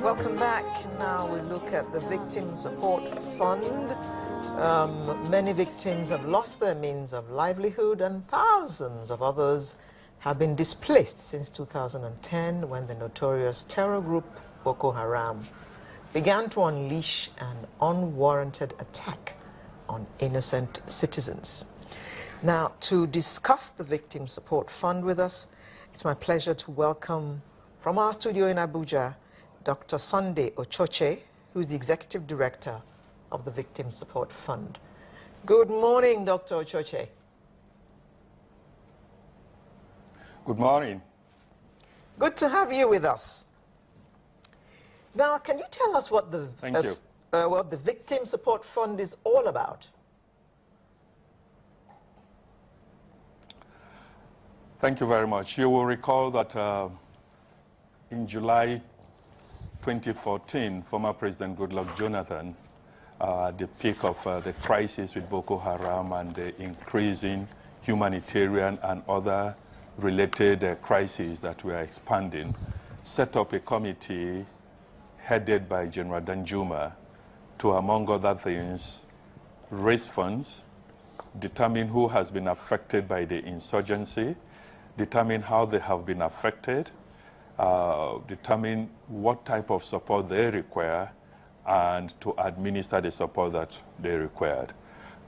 Welcome back. Now we look at the Victim Support Fund. Many victims have lost their means of livelihood, and thousands of others have been displaced since 2010, when the notorious terror group Boko Haram began to unleash an unwarranted attack on innocent citizens. Now, to discuss the Victim Support Fund with us, it's my pleasure to welcome from our studio in Abuja, Dr. Sunday Ochoche, who's the Executive Director of the Victim Support Fund. Good morning, Dr. Ochoche. Good morning. Good to have you with us. Now, can you tell us what the Victim Support Fund is all about? Thank you very much. You will recall that in July 2014, former President Goodluck Jonathan, at the peak of the crisis with Boko Haram and the increasing humanitarian and other related crises that were expanding, set up a committee headed by General Danjuma to, among other things, raise funds, determine who has been affected by the insurgency, determine how they have been affected, determine what type of support they require, and to administer the support that they required.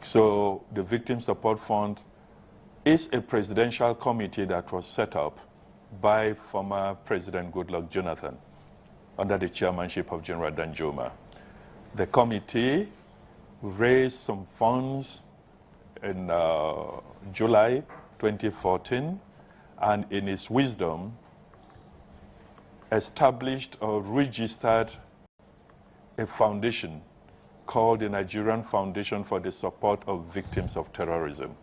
So the Victim Support Fund is a presidential committee that was set up by former President Goodluck Jonathan under the chairmanship of General Danjuma. The committee raised some funds in July 2014, and in its wisdom established or registered a foundation called the Nigerian Foundation for the Support of Victims of Terrorism,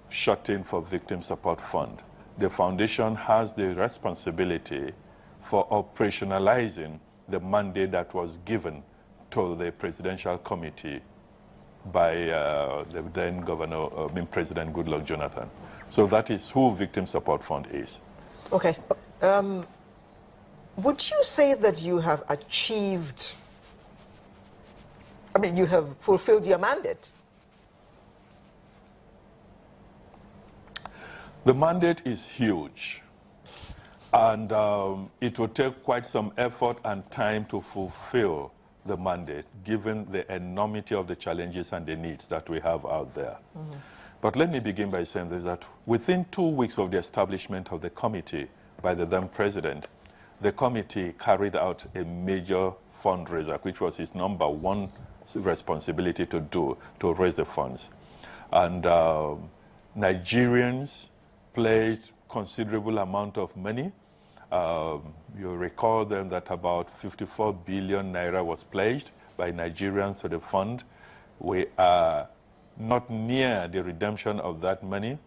short in for Victim Support Fund. The foundation has the responsibility for operationalizing the mandate that was given to the Presidential Committee by the then President Goodluck Jonathan. So that is who Victim Support Fund is. Okay. Would you say that you have achieved, you have fulfilled your mandate? The mandate is huge, and it will take quite some effort and time to fulfill the mandate, given the enormity of the challenges and the needs that we have out there. Mm-hmm. But let me begin by saying this, that within 2 weeks of the establishment of the committee by the then president, the committee carried out a major fundraiser, which was its number one responsibility to do, to raise the funds. And Nigerians pledged considerable amount of money. You recall then that about 54 billion naira was pledged by Nigerians to the fund. We are not near the redemption of that money,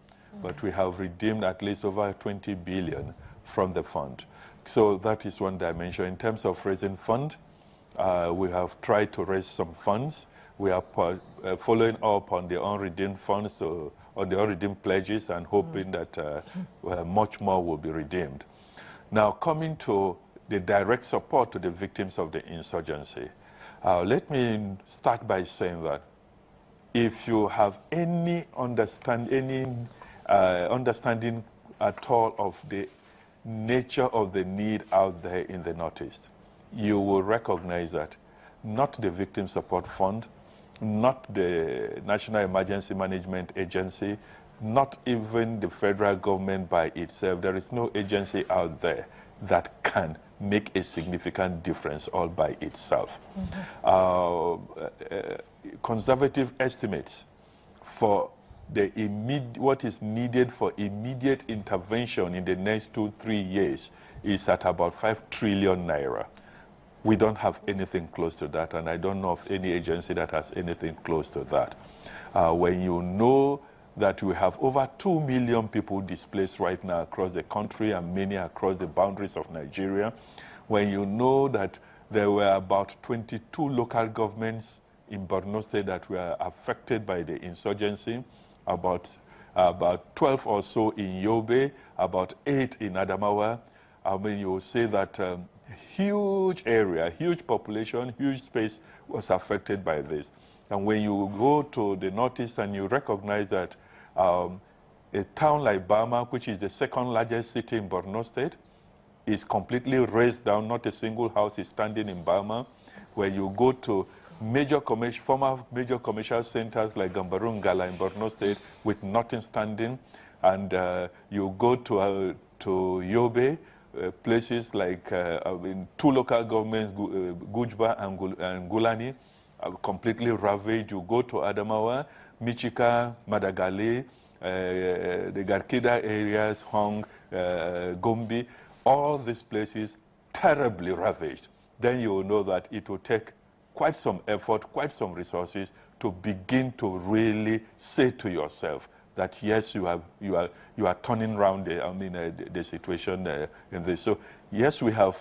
but we have redeemed at least over 20 billion from the fund. So that is one dimension. In terms of raising fund, we have tried to raise some funds. We are following up on the unredeemed funds, on the unredeemed pledges, and hoping that much more will be redeemed. Now, coming to the direct support to the victims of the insurgency, let me start by saying that if you have any understanding at all of the nature of the need out there in the Northeast, you will recognize that not the Victim Support Fund, not the National Emergency Management Agency, not even the federal government by itself, there is no agency out there that can make a significant difference all by itself. Mm-hmm. Conservative estimates for what is needed for immediate intervention in the next 2-3 years is at about 5 trillion naira. We don't have anything close to that, and I don't know of any agency that has anything close to that. When you know that we have over 2 million people displaced right now across the country and many across the boundaries of Nigeria, when you know that there were about 22 local governments in Borno State that were affected by the insurgency, about 12 or so in Yobe, about 8 in Adamawa, you will say that huge area, huge population, huge space was affected by this. And when you go to the northeast and you recognize that a town like Bama, which is the second largest city in Borno State, is completely razed down. Not a single house is standing in Bama. Where you go to former major commercial centers like Gambaru Ngala in Borno State with nothing standing, and you go to Yobe, places like in two local governments, Gujba and Gulani, are completely ravaged. You go to Adamawa, Michika, Madagali, the Garkida areas, Hong, Gombe, all these places terribly ravaged. Then you will know that it will take quite some effort, quite some resources to begin to really say to yourself that yes, you are turning around the situation in this. So yes, we have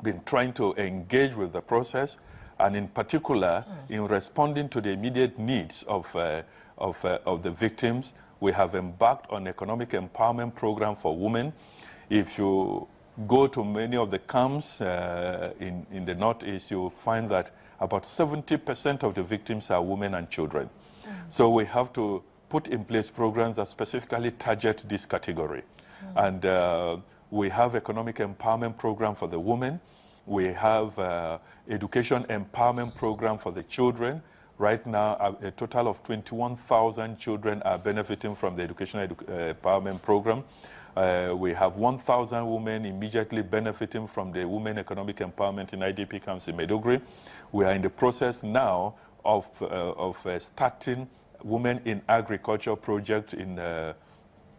been trying to engage with the process, and in particular, in responding to the immediate needs of the victims, we have embarked on economic empowerment program for women. If you go to many of the camps in the Northeast, you'll find that about 70% of the victims are women and children. So we have to put in place programs that specifically target this category. And we have economic empowerment program for the women. We have education empowerment program for the children. Right now, a total of 21,000 children are benefiting from the educational empowerment program. We have 1,000 women immediately benefiting from the Women Economic Empowerment in IDP camps in Maiduguri. We are in the process now of starting Women in Agriculture project in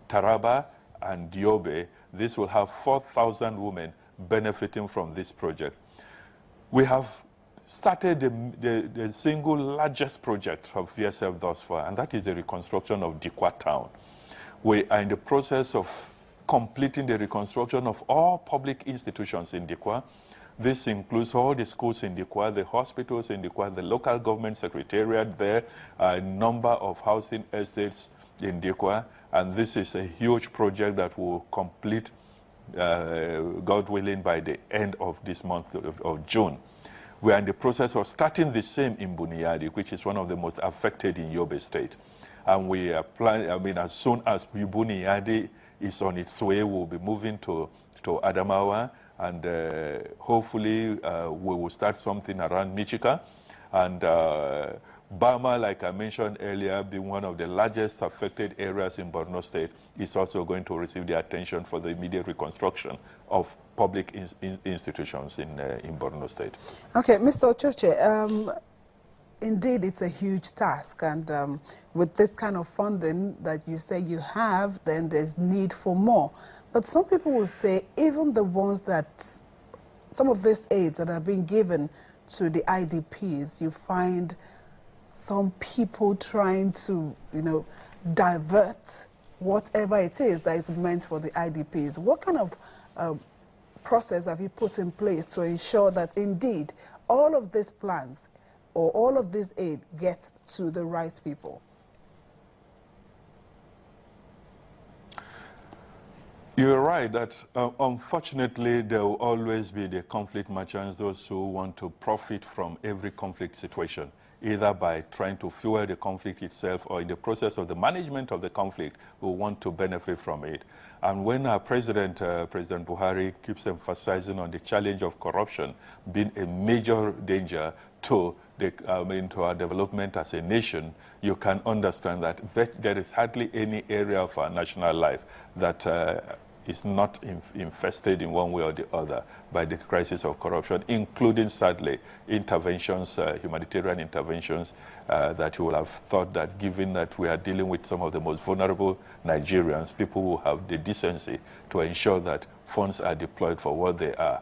Taraba and Yobe. This will have 4,000 women benefiting from this project. We have started the single largest project of VSF thus far, and that is the reconstruction of Dikwa town. We are in the process of completing the reconstruction of all public institutions in Dikwa. This includes all the schools in Dikwa, the hospitals in Dikwa, the local government secretariat there, a number of housing estates in Dikwa, and this is a huge project that will complete, God willing, by the end of this month of June. We are in the process of starting the same in Buniyadi, which is one of the most affected in Yobe State. And we are planning, as soon as Buniyadi is on its way, we'll be moving to Adamawa, and hopefully we will start something around Michika. And Bama, like I mentioned earlier, being one of the largest affected areas in Borno State, is also going to receive the attention for the immediate reconstruction of public institutions in Borno State. Okay, Mr. Ochoche, indeed it's a huge task, and with this kind of funding that you say you have, then there's need for more. But some people will say even the ones that, some of these aids that are being given to the IDPs, you find some people trying to, divert whatever it is that is meant for the IDPs. What kind of process have you put in place to ensure that indeed all of these plans or all of this aid get to the right people? You're right that unfortunately there will always be the conflict merchants, those who want to profit from every conflict situation, either by trying to fuel the conflict itself or in the process of the management of the conflict who want to benefit from it. And when our President Buhari keeps emphasizing on the challenge of corruption being a major danger to to our development as a nation, you can understand that there is hardly any area of our national life that is not infested in one way or the other by the crisis of corruption, including, sadly, interventions, humanitarian interventions that you will have thought that, given that we are dealing with some of the most vulnerable Nigerians, people who have the decency to ensure that funds are deployed for what they are.